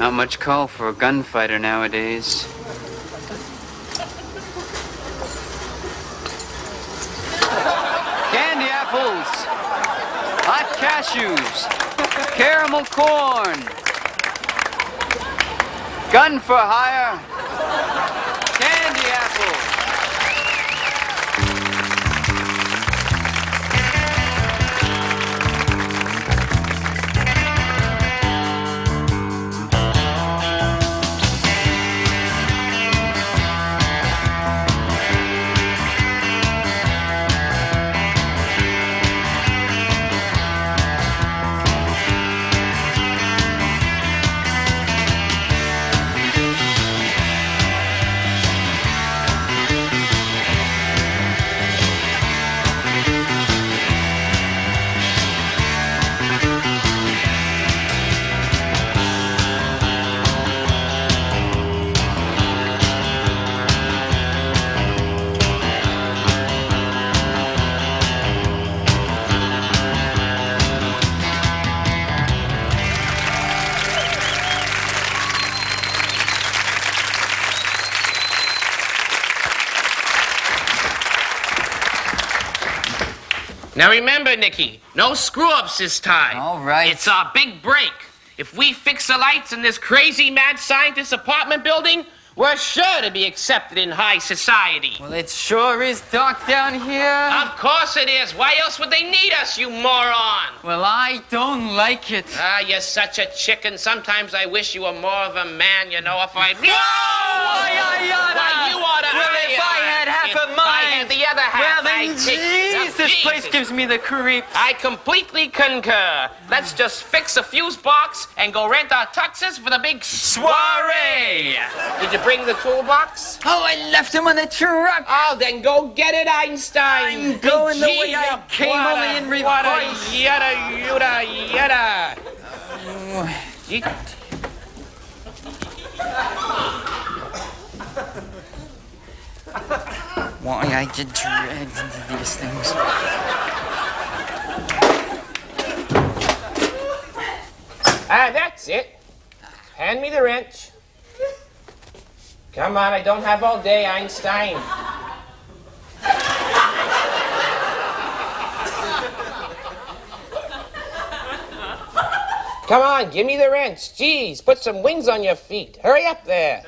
Not much call for a gunfighter nowadays. Candy apples, hot cashews, caramel corn, gun for hire, candy apples. Now remember, Nicky, no screw-ups this time. All right. It's our big break. If we fix the lights in this crazy mad scientist apartment building, we're sure to be accepted in high society. Well, it sure is dark down here. Of course it is. Why else would they need us, you moron? Well, I don't like it. Ah, you're such a chicken. Sometimes I wish you were more of a man, you know, if I... Why, you oughta. Well, if I had half a mind. I had the other half. Well, then, this place gives me the creeps. I completely concur. Let's just fix a fuse box and go rent our tuxes for the big soiree. Did you bring the toolbox? Oh, I left him on the truck. Oh, then go get it, Einstein. I'm going the way I came, only in reverse. Yada. Why I get dragged into these things. That's it. Hand me the wrench. Come on, I don't have all day, Einstein. Come on, give me the wrench. Jeez, put some wings on your feet. Hurry up there.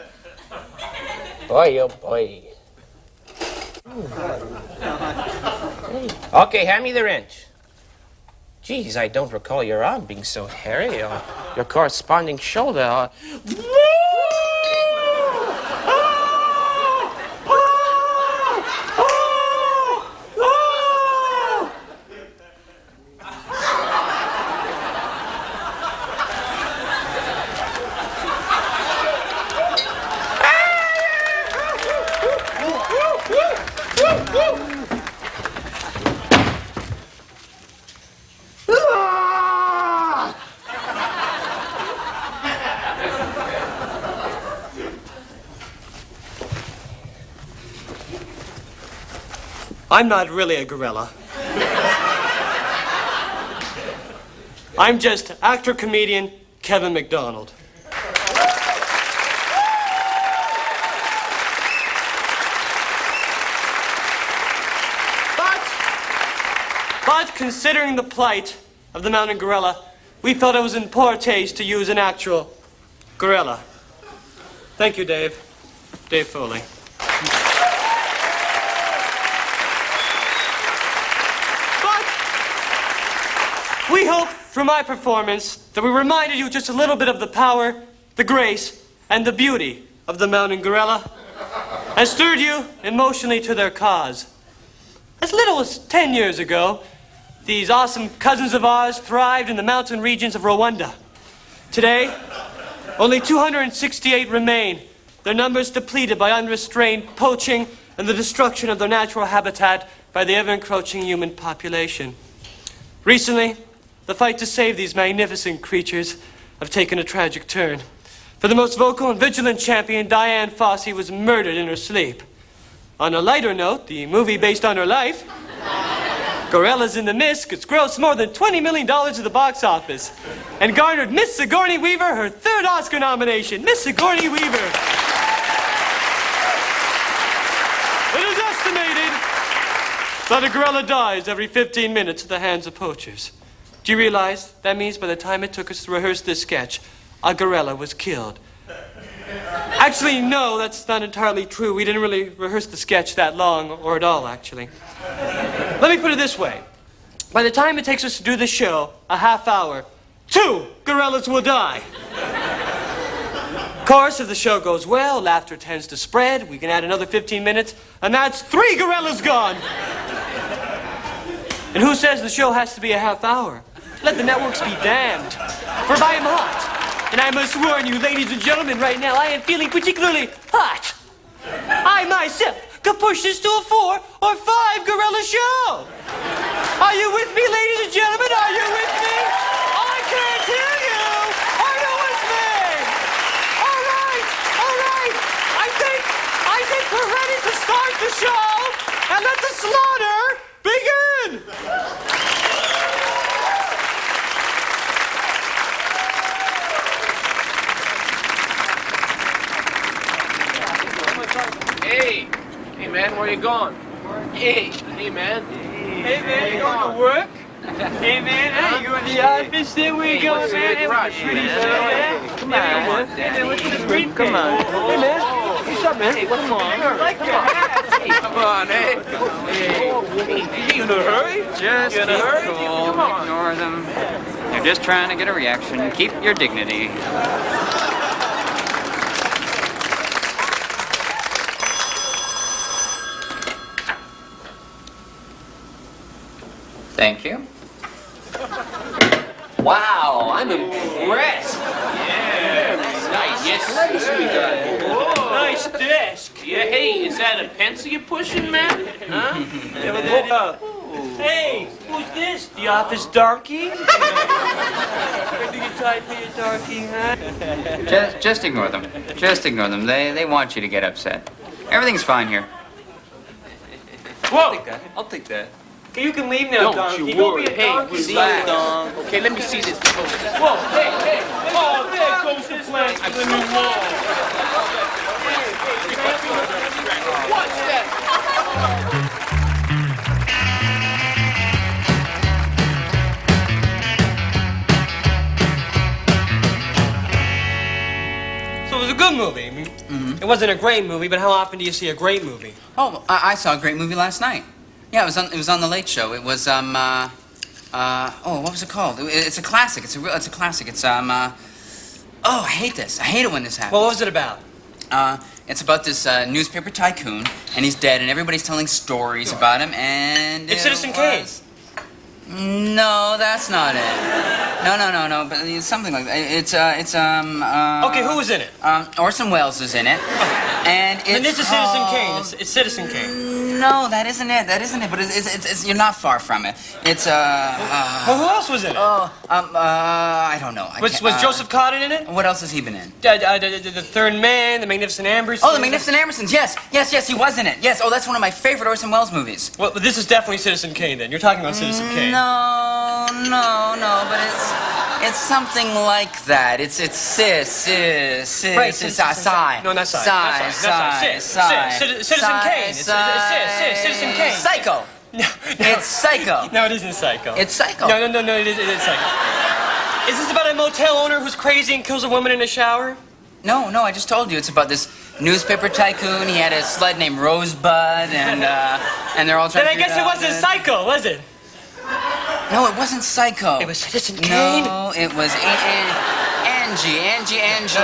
Boy, oh boy. Okay, hand me the wrench. Jeez, I don't recall your arm being so hairy, or your corresponding shoulder. I'm not really a gorilla. I'm just actor-comedian Kevin McDonald. But considering the plight of the mountain gorilla, we felt it was in poor taste to use an actual gorilla. Thank you, Dave. Dave Foley. We hope, through my performance, that we reminded you just a little bit of the power, the grace, and the beauty of the mountain gorilla, and stirred you emotionally to their cause. As little as 10 years ago, these awesome cousins of ours thrived in the mountain regions of Rwanda. Today, only 268 remain, their numbers depleted by unrestrained poaching and the destruction of their natural habitat by the ever-encroaching human population. Recently, the fight to save these magnificent creatures have taken a tragic turn. For the most vocal and vigilant champion, Diane Fossey was murdered in her sleep. On a lighter note, the movie based on her life, Gorillas in the Mist, could gross more than $20 million at the box office. and garnered Miss Sigourney Weaver her 3rd Oscar nomination. Miss Sigourney Weaver. It is estimated that a gorilla dies every 15 minutes at the hands of poachers. Do you realize that means by the time it took us to rehearse this sketch, a gorilla was killed? Actually, no, that's not entirely true. We didn't really rehearse the sketch that long, or at all, actually. Let me put it this way. By the time it takes us to do the show, a half hour, 2 gorillas will die. Of course, if the show goes well, laughter tends to spread. We can add another 15 minutes, and that's 3 gorillas gone. And who says the show has to be a half hour? Let the networks be damned. For I am hot. And I must warn you, ladies and gentlemen, right now, I am feeling particularly hot. I myself could push this to a 4 or 5 gorilla show. Are you with me, ladies and gentlemen? Are you with me? I can't hear you. Are you with me? All right. I think we're ready to start the show and let the slaughter begin. Hey, man, where you going? Hey, man. Hey, man, you going to work? Hey, man, you going to the office? There we go, man. Hey, rush, man. Come on, man. Hey, man, what's this green? Come on. Hey, man. What's up, man? Hey, come on. I like your hat. Hey, come on, eh? Hey, you in a hurry? Just You in a keep hurry? cool. Come on. Ignore them. They're just trying to get a reaction. Keep your dignity. Thank you. Wow, I'm impressed. Yeah, nice. Yes, Nice desk. Yeah, hey, is that a pencil you're pushing, man? Huh? Hey, who's this? The office donkey? Where do you type here, donkey, huh? Just ignore them. Just ignore them. They want you to get upset. Everything's fine here. Whoa! I'll take that. Okay, you can leave now, Don't donkey. you Go worry. be a Hey, donkey. relax. Okay, let me see this. Whoa, hey. Oh, there goes the plank to the new wall. What's that? So it was a good movie. I mean, It wasn't a great movie, but how often do you see a great movie? Oh, I saw a great movie last night. Yeah, it was on the Late Show. It was what was it called? It's a classic. It's a classic. It's I hate this. I hate it when this happens. Well, what was it about? It's about this newspaper tycoon, and he's dead, and everybody's telling stories about him, and It's Citizen Kane. No, that's not it. No. But it's something like that. Okay, who was in it? Orson Welles is in it, and it's And this is Citizen called- Kane. It's Citizen Kane. No, that isn't it. But it's you're not far from it. It's Well, who else was in it? I don't know. Was Joseph Cotten in it? What else has he been in? The Third Man, The Magnificent Ambersons. Oh, The Magnificent Ambersons. Yes, he was in it. Yes. Oh, that's one of my favorite Orson Welles movies. Well, this is definitely Citizen Kane, then. You're talking about Citizen Kane. No, but it's something like that. It's Right, Psy. No, not Psy. Psy. Citizen Kane. It's Citizen Kane. Psycho. No. It's Psycho. No, it isn't Psycho. It's Psycho. No, it is Psycho. Is this about a motel owner who's crazy and kills a woman in a shower? No, I just told you. It's about this newspaper tycoon. He had a sled named Rosebud, and they're all trying Then I to guess it wasn't Psycho, was it? No, it wasn't Psycho. It was Citizen Kane. No, it was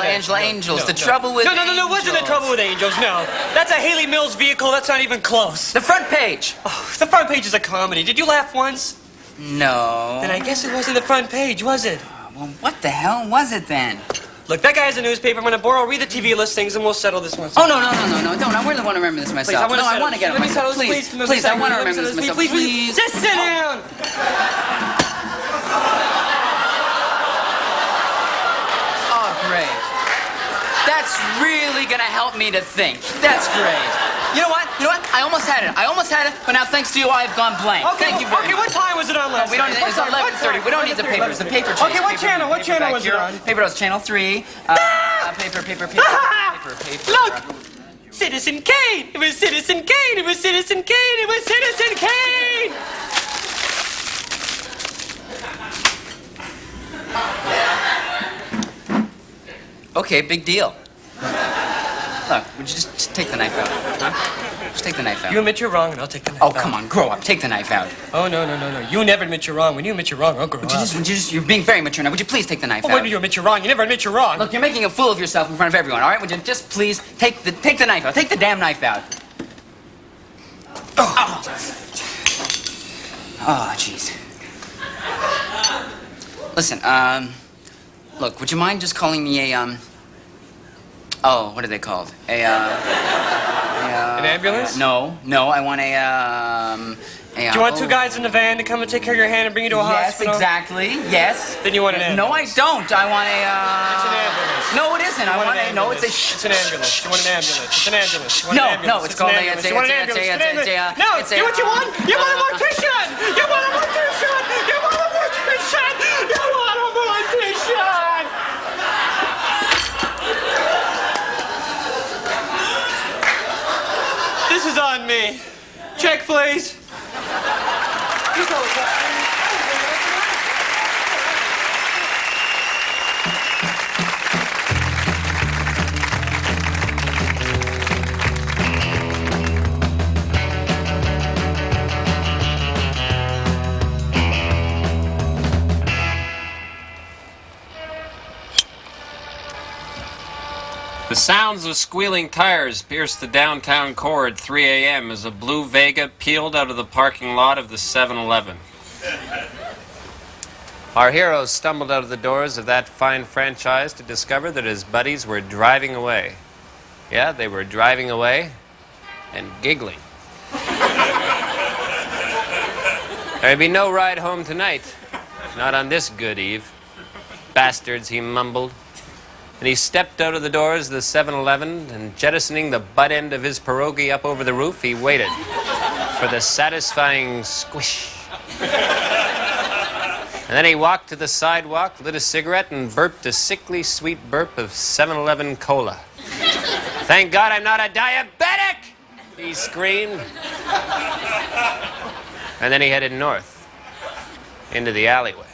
Angela Angels. The Trouble with No, it wasn't The Trouble with Angels, no. That's a Haley Mills vehicle. That's not even close. The front page. Oh, the front page is a comedy. Did you laugh once? No. Then I guess it wasn't the front page, was it? Well, what the hell was it then? Look, that guy has a newspaper. I'm going to borrow, read the TV listings, and we'll settle this one. Oh, no, don't. I really want to remember this myself. Please, I want to get it Let me myself. settle this, Please, I want to remember this myself. Please. Just sit down. Oh, great. That's really going to help me to think. That's great. You know what? I almost had it. But now, thanks to you, I've gone blank. Okay, Thank you very okay, much. what time was it on last We don't. night? It's 11:30. We don't need the papers. The paper. Okay, what channel? What channel was it on? Paper was channel 3. Paper. Look! Citizen Kane! It was Citizen Kane! It was Citizen Kane! It was Citizen Kane! Okay, big deal. Look, would you just take the knife out? Huh? Just take the knife out. You admit you're wrong, and I'll take the knife Oh, out. come on, grow up. Take the knife out. Oh, no. You never admit you're wrong. When you admit you're wrong, I'll grow up. You're being very mature now. Would you please take the knife Oh, out? when do you admit you're wrong? You never admit you're wrong. Look, you're making a fool of yourself in front of everyone, all right? Would you just please take the knife out? Take the damn knife out. Oh, jeez. Listen, look, would you mind just calling me a, oh, what are they called? An ambulance? No, I want a, Do you want two guys in the van to come and take care of your hand and bring you to a hospital? Yes, exactly, yes. Then you want an No, I ambulance? don't. I want a, It's an ambulance. No, it isn't. I want a, no, it's a, It's an ambulance. You want an ambulance. It's an ambulance. You want No, an ambulance. no, it's called an a- ambulance. it's a- You want an it's a- ambulance. it's a- It's an it's a- ambulance. No, it's a- you know what you want? You want a mortician! You want a mortician! You want a mortician! You want a mortician! This is on me. Check, please. You go with that. The sounds of squealing tires pierced the downtown core at 3 a.m. as a blue Vega peeled out of the parking lot of the 7-Eleven. Our hero stumbled out of the doors of that fine franchise to discover that his buddies were driving away. Yeah, they were driving away and giggling. There'd be no ride home tonight. Not on this good eve. Bastards, he mumbled. And he stepped out of the doors of the 7-Eleven, and jettisoning the butt end of his pierogi up over the roof, he waited for the satisfying squish. And then he walked to the sidewalk, lit a cigarette, and burped a sickly sweet burp of 7-Eleven cola. Thank God I'm not a diabetic, he screamed. And then he headed north, into the alleyway.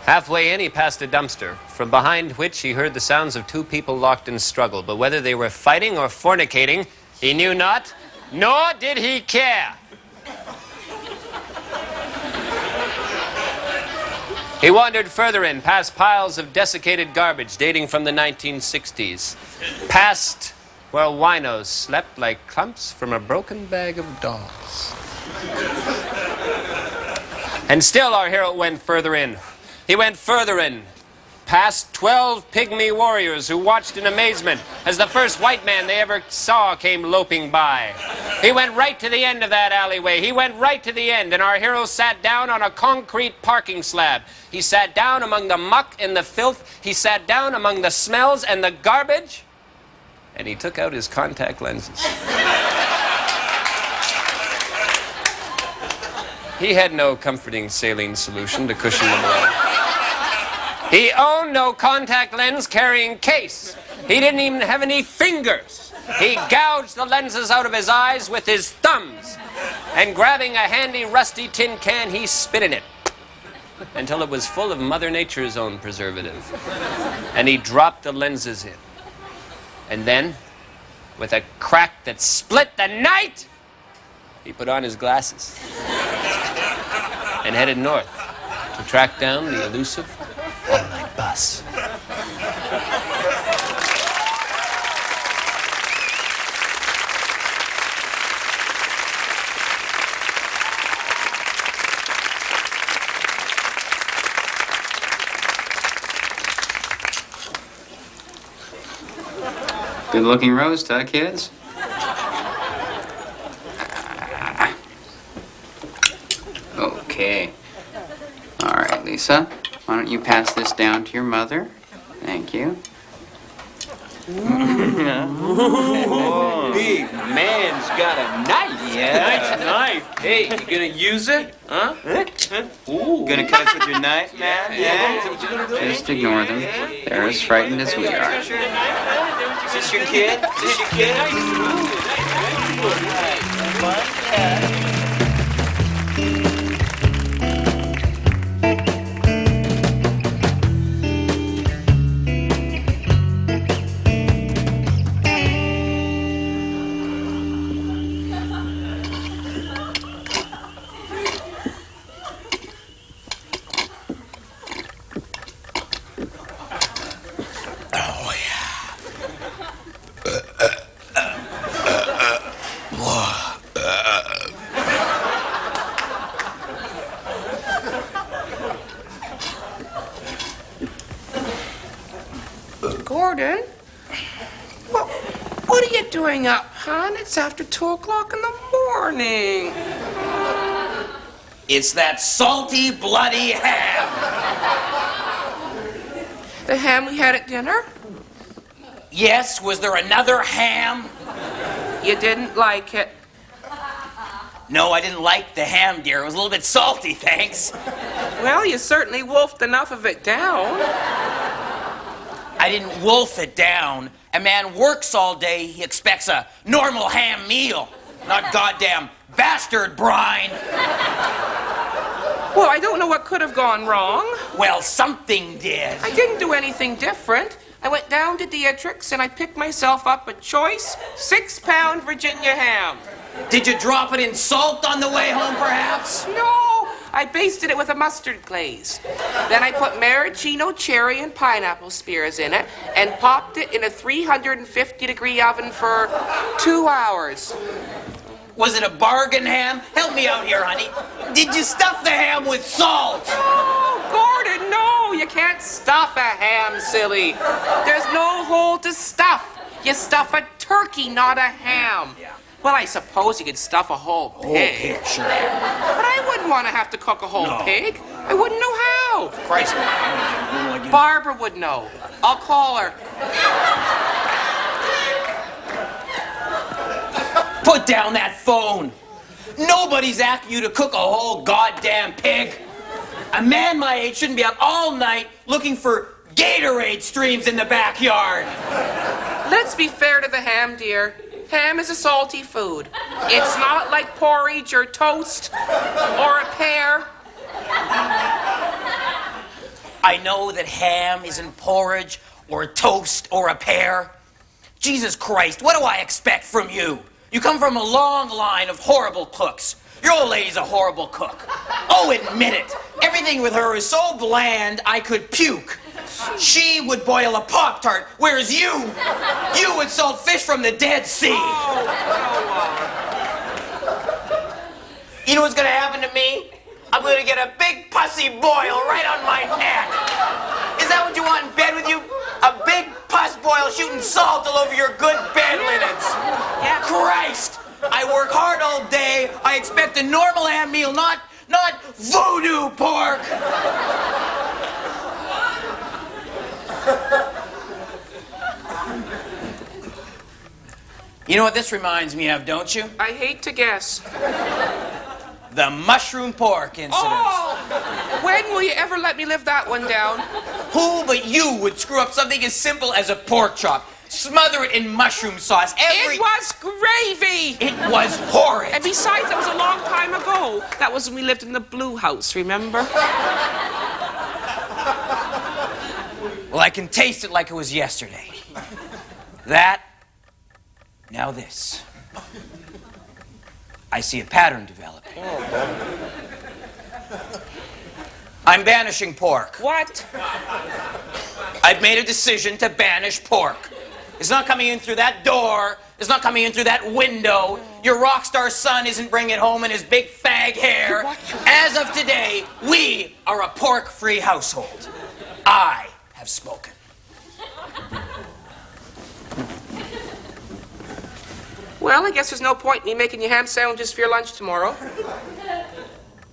Halfway in, he passed a dumpster, from behind which he heard the sounds of two people locked in struggle. But whether they were fighting or fornicating, he knew not, nor did he care. He wandered further in, past piles of desiccated garbage dating from the 1960s. Past where winos slept like clumps from a broken bag of dolls. And still our hero went further in. He went further in, past 12 pygmy warriors who watched in amazement as the first white man they ever saw came loping by. He went right to the end of that alleyway. He went right to the end, and our hero sat down on a concrete parking slab. He sat down among the muck and the filth. He sat down among the smells and the garbage, and he took out his contact lenses. He had no comforting saline solution to cushion the blow. He owned no contact lens carrying case. He didn't even have any fingers. He gouged the lenses out of his eyes with his thumbs. And grabbing a handy rusty tin can, he spit in it until it was full of Mother Nature's own preservative. And he dropped the lenses in. And then, with a crack that split the night, he put on his glasses and headed north to track down the elusive all-night bus. Good-looking roast, huh, kids? Okay. All right, Lisa. Why don't you pass this down to your mother? Thank you. Big man's got a knife. Yeah. Nice knife. Hey, you gonna use it? Huh? Ooh. Gonna cut us with your knife, man? Is that what you gonna do? Just ignore them. They're as frightened as we are. Is this your kid? Is this your kid? Gordon? What are you doing up, hon? It's after 2 o'clock in the morning. It's that salty, bloody ham. The ham we had at dinner? Yes, was there another ham? You didn't like it. No, I didn't like the ham, dear. It was a little bit salty, thanks. Well, you certainly wolfed enough of it down. I didn't wolf it down. A man works all day, he expects a normal ham meal, not goddamn bastard brine. Well, I don't know what could have gone wrong. Well, something did. I didn't do anything different. I went down to Dietrich's and I picked myself up a choice 6-pound Virginia ham. Did you drop it in salt on the way home, perhaps? No, I basted it with a mustard glaze. Then I put maraschino cherry and pineapple spears in it and popped it in a 350-degree oven for 2 hours. Was it a bargain ham? Help me out here, honey. Did you stuff the ham with salt? Oh, Gordon, no, you can't stuff a ham, silly. There's no hole to stuff. You stuff a turkey, not a ham. Well, I suppose you could stuff a whole pig. Sure. But I wouldn't want to have to cook a whole pig. I wouldn't know how. Christ. Barbara would know. I'll call her. Put down that phone. Nobody's asking you to cook a whole goddamn pig. A man my age shouldn't be up all night looking for Gatorade streams in the backyard. Let's be fair to the ham, dear. Ham is a salty food. It's not like porridge or toast or a pear. I know that ham isn't porridge or toast or a pear. Jesus Christ, what do I expect from you? You come from a long line of horrible cooks. Your old lady's a horrible cook. Oh, admit it. Everything with her is so bland, I could puke. She would boil a Pop-Tart, whereas you would salt fish from the Dead Sea. You know what's gonna happen to me? I'm gonna get a big pussy boil right on my neck. Is that what you want in bed with you? A big pus boil shooting salt all over your good bed linens. Yeah. Christ! I work hard all day. I expect a normal ham meal, not voodoo pork. You know what this reminds me of, don't you? I hate to guess. The mushroom pork incident. Oh! When will you ever let me live that one down? Who but you would screw up something as simple as a pork chop? Smother it in mushroom sauce. It was gravy! It was horrid. And besides, that was a long time ago. That was when we lived in the blue house, remember? Well, I can taste it like it was yesterday. That, now this. I see a pattern developing. I'm banishing pork. What? I've made a decision to banish pork. It's not coming in through that door. It's not coming in through that window. Your rock star son isn't bringing it home in his big fag hair. As of today, we are a pork-free household. I have spoken. Well, I guess there's no point in me making you ham sandwiches for your lunch tomorrow.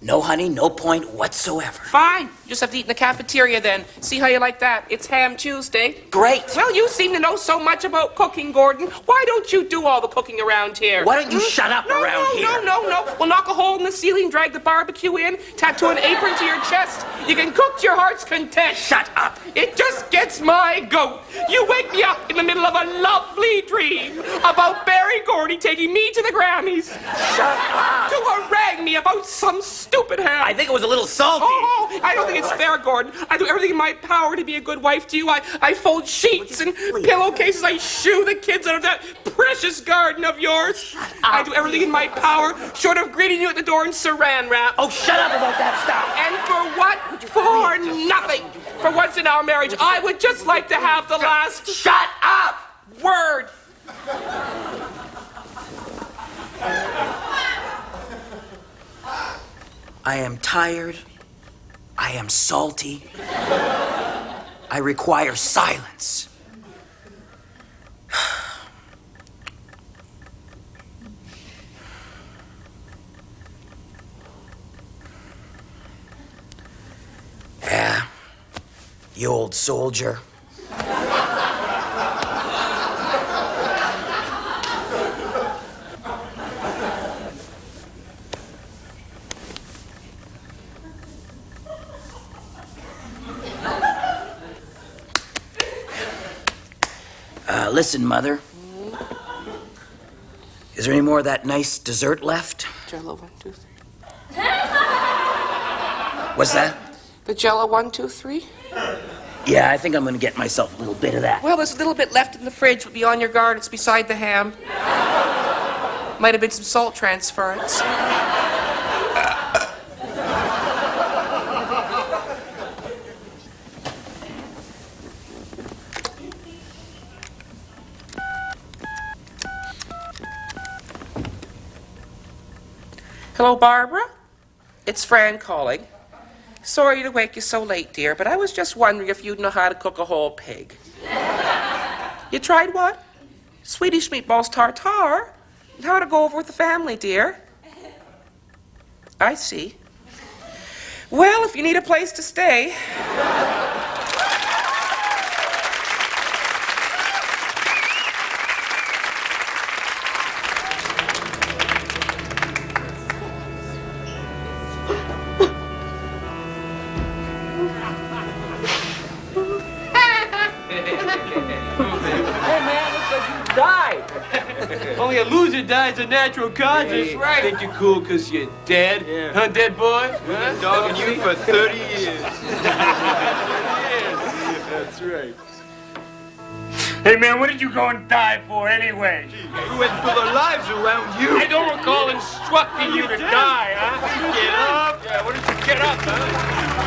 No, honey, no point whatsoever. Fine. You just have to eat in the cafeteria then. See how you like that? It's Ham Tuesday. Great. Well, you seem to know so much about cooking, Gordon. Why don't you do all the cooking around here? Why don't you shut up around here? No. We'll knock a hole in the ceiling, drag the barbecue in, tattoo an apron to your chest. You can cook to your heart's content. Shut up. It just gets my goat. You wake me up in the middle of a lovely dream about Barry Gordy taking me to the Grammys. Shut up. To harangue me about some stupid ham. I think it was a little salty. Oh, I don't think it's fair, Gordon. I do everything in my power to be a good wife to you. I fold sheets and pillowcases. I shoo the kids out of that precious garden of yours. I do everything in my power, short of greeting you at the door in saran wrap. Oh, shut up about that stuff. And for what? For nothing. For once in our marriage, I would just like to have the last... Shut up! Word. I am tired. I am salty. I require silence. Yeah, you old soldier. Listen, Mother. Is there any more of that nice dessert left? Jello 1, 2, 3. What's that? The Jello 1, 2, 3. Yeah, I think I'm gonna get myself a little bit of that. Well, there's a little bit left in the fridge, but be on your guard. It's beside the ham. Might have been some salt transference. Hello, Barbara. It's Fran calling. Sorry to wake you so late, dear, but I was just wondering if you'd know how to cook a whole pig. You tried what? Swedish meatballs tartare? How to go over with the family, dear? I see. Well, if you need a place to stay... Only a loser dies of natural causes. That's right. Think you're cool because you're dead? Yeah. Huh, dead boy? Huh? Dogging you for 30 years. That's right. Hey, man, what did you go and die for anyway? We went through our lives around you. I don't recall instructing you to die, huh? Get up. Yeah, what did you get up, huh?